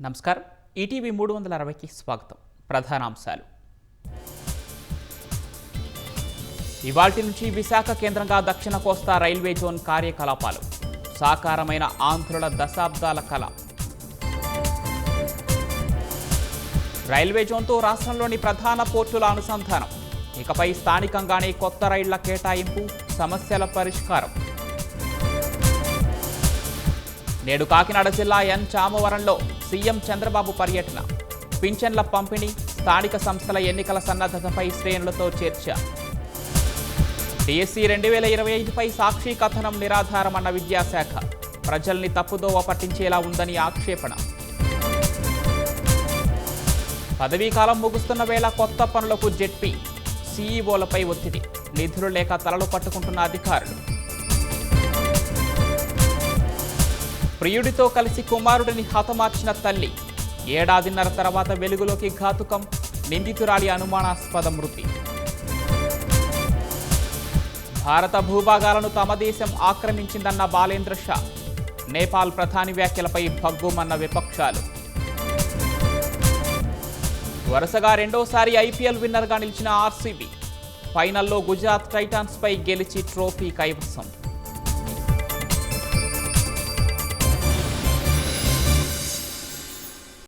నమస్కారం. ఈటీవీ 360కి స్వాగతం. ప్రధానాంశాలు. ఇవాల్టి నుంచి విశాఖ కేంద్రంగా దక్షిణ కోస్తా రైల్వే జోన్ కార్యకలాపాలు. సాకారమైన ఆంధ్రుల దశాబ్దాల కళ. రైల్వే జోన్తో రాష్ట్రంలోని ప్రధాన పోర్టుల అనుసంధానం. ఇకపై స్థానికంగానే కొత్త రైళ్ల కేటాయింపు, సమస్యల పరిష్కారం. నేడు కాకినాడ జిల్లా ఎన్ చామవరంలో సీఎం చంద్రబాబు పర్యటన. పింఛన్ల పంపిణీ, స్థానిక సంస్థల ఎన్నికల సన్నద్ధతపై శ్రేణులతో చర్చ. డిఎస్సి 2025పై సాక్షి కథనం నిరాధారమన్న విద్యాశాఖ. ప్రజల్ని తప్పుదోవ పట్టించేలా ఉందని ఆక్షేపణ. పదవీకాలం ముగుస్తున్న వేళ కొత్త పనులకు జెడ్పీ, సీఈఓలపై ఒత్తిడి. నిధులు లేక తలలు పట్టుకుంటున్న అధికారులు. ప్రియుడితో కలిసి కుమారుడిని హతమార్చిన తల్లి. ఏడాదిన్నర తర్వాత వెలుగులోకి ఘాతుకం. నిందితురాలి అనుమానాస్పద మృతి. భారత భూభాగాలను తమ దేశం ఆక్రమించిందన్న బాలేంద్ర షా. నేపాల్ ప్రధాని వ్యాఖ్యలపై భగ్గుమన్న విపక్షాలు. వరుసగా రెండోసారి ఐపీఎల్ విన్నర్గా నిలిచిన ఆర్సీబీ. ఫైనల్లో గుజరాత్ టైటాన్స్పై గెలిచి ట్రోఫీ కైవసం.